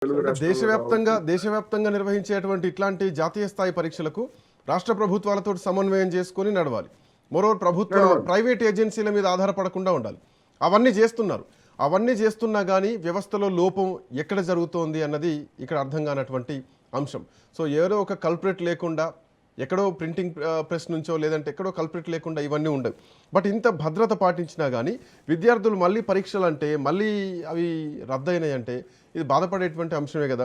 తెలుగు అంటే రాష్ట్రాల్లో కావచ్చు. దేశవ్యాప్తంగా నిర్వహించేటువంటి ఇట్లాంటి జాతీయ స్థాయి పరీక్షలకు రాష్ట్ర ప్రభుత్వాలతో సమన్వయం చేసుకొని నడవాలి. మరోవర్ నడవాలి. ప్రైవేట్ ఏజెన్సీల మీద ఆధారపడకుండా ఉండాలి. అవన్నీ చేస్తున్నారు. అవన్నీ చేస్తున్నా కానీ వ్యవస్థలో లోపం ఎక్కడ జరుగుతోంది అన్నది ఇక్కడ అర్థం కానటువంటి అంశం. సో ఏదో ఒక కల్ప్రిట్ లేకుండా ఎక్కడో ప్రింటింగ్ ప్రెస్ నుంచో లేదంటే ఎక్కడో కల్ప్రిట్ లేకుండా ఇవన్నీ ఉండవు. బట్ ఇంత భద్రత పాటించినా కానీ విద్యార్థులు మళ్ళీ పరీక్షలు అంటే మళ్ళీ అవి రద్దయినాయి అంటే ఇది బాధపడేటువంటి అంశమే కదా.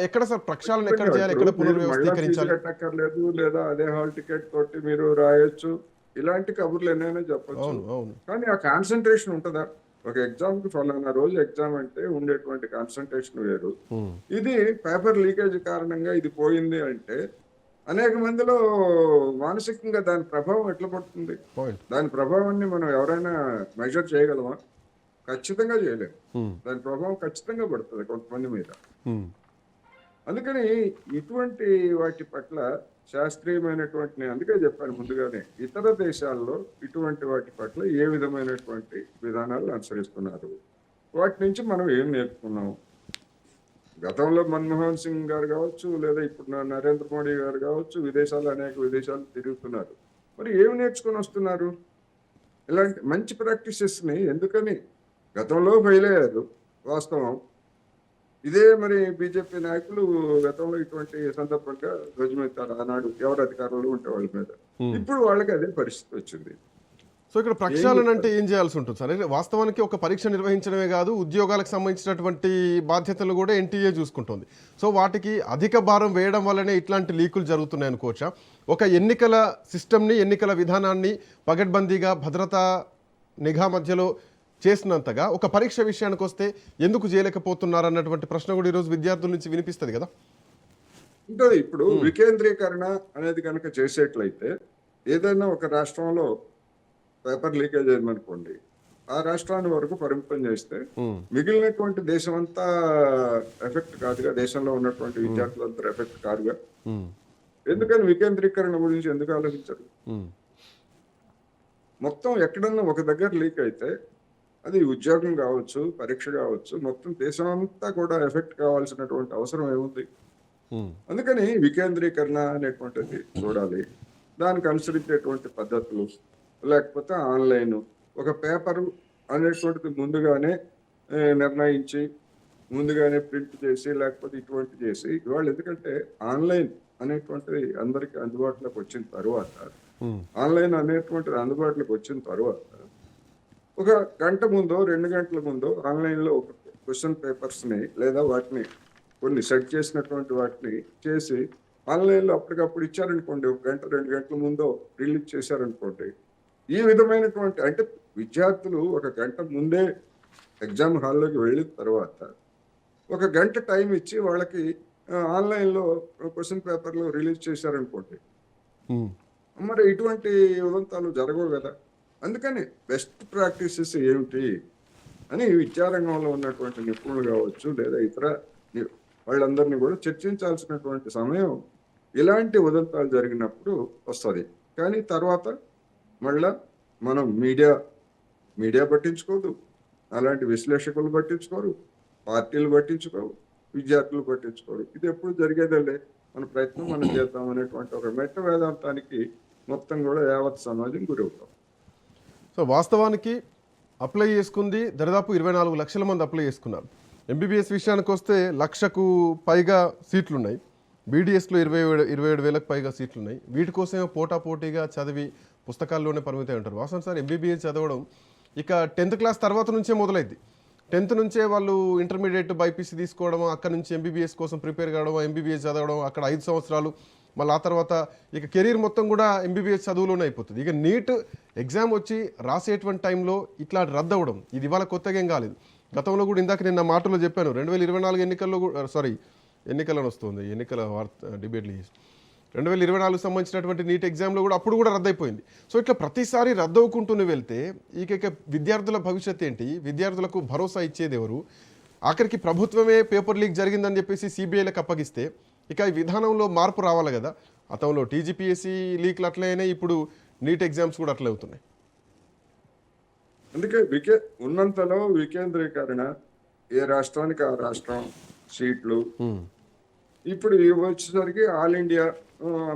ఎక్కడ సార్ ప్రక్షాళన ఎక్కడ చేయాలి, ఎక్కడ ఇప్పుడు మీరు మళ్ళా ఫీజు పునర్వ్యవస్థీకరించాలి? కట్టక్కర్లేదు, లేదా అదే హాల్ టికెట్ తోటి మీరు రాయొచ్చు, ఇలాంటి కబుర్లు ఎన్నైనా చెప్పొచ్చు. అవును అవును కానీ ఆ కాన్సన్ట్రేషన్ ఉంటుందా? ఒక ఎగ్జామ్ కి ఫలానా రోజు ఎగ్జామ్ అంటే ఉండేటువంటి కాన్సన్ట్రేషన్ వేరు. ఇది పేపర్ లీకేజ్ కారణంగా ఇది పోయింది అంటే అనేక మందిలో మానసికంగా దాని ప్రభావం ఎట్లా పడుతుంది? పాయింట్. దాని ప్రభావాన్ని మనం ఎవరైనా మెజర్ చేయగలమా? ఖచ్చితంగా చేయలేము. దాని ప్రభావం ఖచ్చితంగా పడుతుంది కొంతమంది మీద. అందుకని ఇటువంటి వాటి పట్ల శాస్త్రీయమైనటువంటి, నేను అందుకే చెప్పాను ముందుగానే, ఇతర దేశాల్లో ఇటువంటి వాటి పట్ల ఏ విధమైనటువంటి విధానాలు అనుసరిస్తున్నారు, వాటి నుంచి మనం ఏం నేర్చుకున్నాం. గతంలో మన్మోహన్ సింగ్ గారు కావచ్చు, లేదా ఇప్పుడు నరేంద్ర మోడీ గారు కావచ్చు, అనేక విదేశాలు తిరుగుతున్నారు. మరి ఏమి నేర్చుకుని వస్తున్నారు? ఇలాంటి మంచి ప్రాక్టీసెస్ని ఎందుకని గతంలో ఫెయిల్ అయ్యారు వాస్తవం. ఇదే మరి బీజేపీ నాయకులు గతంలో ఇటువంటి సందర్భంగా ధ్వజమెత్తారు ఆనాడు ఎవరు అధికారంలో ఉంటే వాళ్ళ మీద. ఇప్పుడు వాళ్ళకి అదే పరిస్థితి వచ్చింది. సో ఇక్కడ ప్రక్షాళన అంటే ఏం చేయాల్సి ఉంటుంది సార్? వాస్తవానికి ఒక పరీక్ష నిర్వహించడమే కాదు, ఉద్యోగాలకు సంబంధించినటువంటి బాధ్యతలు కూడా ఎన్టీఏ చూసుకుంటుంది. సో వాటికి అధిక భారం వేయడం వల్లనే ఇట్లాంటి లీకులు జరుగుతున్నాయి అనుకోవచ్చా? ఒక ఎన్నికల సిస్టమ్ని, ఎన్నికల విధానాన్ని పగడ్బందీగా భద్రతా నిఘా మధ్యలో చేసినంతగా ఒక పరీక్ష విషయానికి వస్తే ఎందుకు చేయలేకపోతున్నారు అన్నటువంటి ప్రశ్న కూడా ఈరోజు విద్యార్థుల నుంచి వినిపిస్తుంది కదా. ఉంటుంది. ఇప్పుడు వికేంద్రీకరణ అనేది కనుక చేసేట్లయితే, ఏదైనా ఒక రాష్ట్రంలో పేపర్ లీకేజ్ అయిందనుకోండి, ఆ రాష్ట్రాన్ని వరకు పరిమితం చేస్తే మిగిలినటువంటి దేశం అంతా ఎఫెక్ట్ కాదుగా, దేశంలో ఉన్నటువంటి విద్యార్థులంతా ఎఫెక్ట్ కాదుగా. ఎందుకని వికేంద్రీకరణ గురించి ఎందుకు ఆలోచించరు? మొత్తం ఎక్కడన్నా ఒక దగ్గర లీక్ అయితే అది ఉద్యోగం కావచ్చు, పరీక్ష కావచ్చు, మొత్తం దేశం అంతా కూడా ఎఫెక్ట్ కావాల్సినటువంటి అవసరం ఏముంది? అందుకని వికేంద్రీకరణ అనేటువంటిది చూడాలి. దానికి అనుసరించేటువంటి పద్ధతులు, లేకపోతే ఆన్లైన్ ఒక పేపరు అనేటువంటిది ముందుగానే నిర్ణయించి, ముందుగానే ప్రింట్ చేసి, లేకపోతే ఇటువంటి చేసి, ఇవాళ ఎందుకంటే ఆన్లైన్ అనేటువంటిది అందరికీ అందుబాటులోకి వచ్చిన తర్వాత, ఒక గంట ముందో 2 గంటల ముందో ఆన్లైన్లో ఒక క్వశ్చన్ పేపర్స్ని లేదా వాటిని కొన్ని సెట్ చేసినటువంటి వాటిని చేసి ఆన్లైన్లో అప్పటికప్పుడు ఇచ్చారనుకోండి, 1 గంట 2 గంటల ముందో రిలీజ్ చేశారనుకోండి, ఈ విధమైనటువంటి, అంటే విద్యార్థులు 1 గంట ముందే ఎగ్జామ్ హాల్లోకి వెళ్ళిన తర్వాత 1 గంట టైం ఇచ్చి వాళ్ళకి ఆన్లైన్లో క్వశ్చన్ పేపర్లు రిలీజ్ చేశారనుకోండి, మరి ఇటువంటి ఉదంతాలు జరగవు కదా. అందుకని బెస్ట్ ప్రాక్టీసెస్ ఏమిటి అని విద్యారంగంలో ఉన్నటువంటి నిపుణులు కావచ్చు, లేదా ఇతర వాళ్ళందరినీ కూడా చర్చించాల్సినటువంటి సమయం ఇలాంటి ఉదంతాలు జరిగినప్పుడు వస్తుంది. కానీ తర్వాత మళ్ళా మనం మీడియా పట్టించుకోదు, అలాంటి విశ్లేషకులు పట్టించుకోరు, పార్టీలు పట్టించుకోవు, విద్యార్థులు పట్టించుకోరు. ఇది ఎప్పుడు జరిగేదండి. మన ప్రయత్నం మనం చేద్దాం అనేటువంటి ఒక మెట్ట వేదాంతానికి మొత్తం కూడా యావత్ సమాజం గురవుతాం. సో వాస్తవానికి అప్లై చేసుకుంది దాదాపు 24 లక్షల మంది అప్లై చేసుకున్నారు. ఎంబీబీఎస్ విషయానికి వస్తే 1,00,000కు పైగా సీట్లున్నాయి. బీడీఎస్లో 27,000కు పైగా సీట్లున్నాయి. వీటి కోసమే పోటాపోటీగా చదివి పుస్తకాల్లోనే పరిమితం ఉంటారు. వాస్తవం సార్, ఎంబీబీఎస్ చదవడం ఇక 10th క్లాస్ తర్వాత నుంచే మొదలైద్ది. 10th నుంచే వాళ్ళు ఇంటర్మీడియట్ బైపీసీ తీసుకోవడం, అక్కడ నుంచి ఎంబీబీఎస్ కోసం ప్రిపేర్ కావడం, ఎంబీబీఎస్ చదవడం, అక్కడ 5 సంవత్సరాలు, మళ్ళీ ఆ తర్వాత ఇక కెరీర్ మొత్తం కూడా ఎంబీబీఎస్ చదువులోనే అయిపోతుంది. ఇక నీట్ ఎగ్జామ్ వచ్చి రాసేటువంటి టైంలో ఇట్లా రద్దు అవ్వడం ఇది ఇవాళ కొత్తగా ఏం కాలేదు. గతంలో కూడా ఇందాక నేను నా మాటలో చెప్పాను, 2024 ఎన్నికల్లో ఎన్నికలను వస్తుంది, ఎన్నికల డిబేట్లు 2024 సంబంధించినటువంటి నీట్ ఎగ్జామ్లో కూడా అప్పుడు కూడా రద్దయిపోయింది. సో ఇట్లా ప్రతిసారి రద్దు అవ్వకుంటూనే వెళ్తే ఇక విద్యార్థుల భవిష్యత్ ఏంటి? విద్యార్థులకు భరోసా ఇచ్చేది ఎవరు? ఆఖరికి ప్రభుత్వమే పేపర్ లీక్ జరిగిందని చెప్పేసి సిబిఐలకు అప్పగిస్తే ఇక ఈ విధానంలో మార్పు రావాలి కదా. గతంలో టీజీపీఎస్సీ లీక్లు అట్లే అయినాయి, ఇప్పుడు నీట్ ఎగ్జామ్స్ కూడా అట్లే అవుతున్నాయి. అందుకే ఉన్నంతలో వికేంద్రీకరణ, ఏ రాష్ట్రానికి ఆ రాష్ట్రం సీట్లు. ఉమ్, ఇప్పుడు ఇవి వచ్చేసరికి ఆల్ ఇండియా,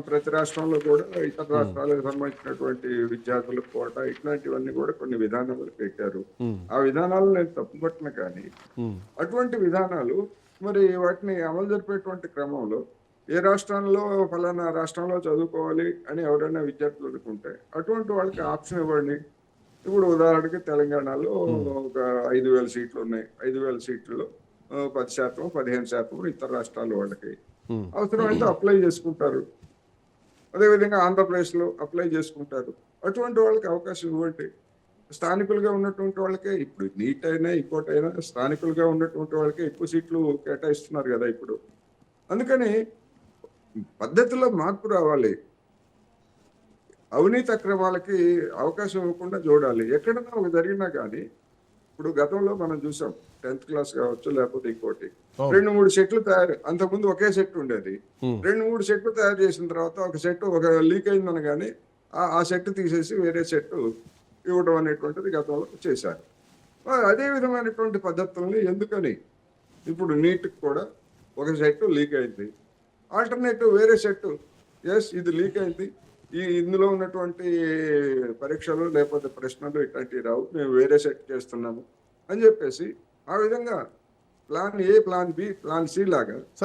ప్రతి రాష్ట్రంలో కూడా ఇతర ఉమ్, రాష్ట్రాలకు సంబంధించినటువంటి విద్యార్థులకు కోట ఇట్లాంటివన్నీ కూడా కొన్ని విధానాలు పెట్టారు. ఉమ్, ఆ విధానాలు నేను తప్పుపట్టిన కానీ ఉమ్, అటువంటి విధానాలు మరి వాటిని అమలు జరిపేటువంటి క్రమంలో ఏ రాష్ట్రంలో ఫలానా రాష్ట్రంలో చదువుకోవాలి అని ఎవరైనా విద్యార్థులు అనుకుంటే అటువంటి వాళ్ళకి ఆప్షన్ ఇవ్వండి. ఇప్పుడు ఉదాహరణకి తెలంగాణలో ఒక 5,000 సీట్లు ఉన్నాయి. 5,000 సీట్లలో 10%, 15% ఇతర రాష్ట్రాల వాళ్ళకి ఉమ్, అవసరమైతే అప్లై చేసుకుంటారు. అదేవిధంగా ఆంధ్రప్రదేశ్లో అప్లై చేసుకుంటారు. అటువంటి వాళ్ళకి అవకాశం ఇవ్వండి. స్థానికులుగా ఉన్నటువంటి వాళ్ళకే ఇప్పుడు నీట్ అయినా ఇంకోటైనా స్థానికులుగా ఉన్నటువంటి వాళ్ళకే ఎక్కువ సీట్లు కేటాయిస్తున్నారు కదా ఇప్పుడు. అందుకని పద్ధతిలో మార్పు రావాలి. అవినీతి అక్రమాలకి అవకాశం ఇవ్వకుండా చూడాలి. ఎక్కడన్నా ఒక జరిగినా కానీ ఇప్పుడు గతంలో మనం చూసాం 10th క్లాస్ కావచ్చు లేకపోతే ఇంకోటి అవును. 2-3 సెట్లు తయారు. అంతకుముందు ఒకే సెట్ ఉండేది. ఉమ్, 2-3 సెట్లు తయారు చేసిన తర్వాత ఒక సెట్ ఒక లీక్ అయిందనగానే ఆ సెట్ తీసేసి వేరే సెట్ ఇవ్వడం అనేటువంటిది గతంలో చేశారు. అదే విధమైనటువంటి పద్ధతుల్ని ఎందుకని ఇప్పుడు నీట్కి కూడా ఒక సెట్ లీక్ అయింది. ఆల్టర్నేటివ్ వేరే సెట్, ఎస్ ఇది లీక్ అయింది, ఇందులో ఉన్నటువంటి పరీక్షలు లేకపోతే ప్రశ్నలు ఇట్లాంటివి రావు, మేము వేరే సెట్ చేస్తున్నాము అని చెప్పేసి ఆ విధంగా plan A, plan B, plan C లాగా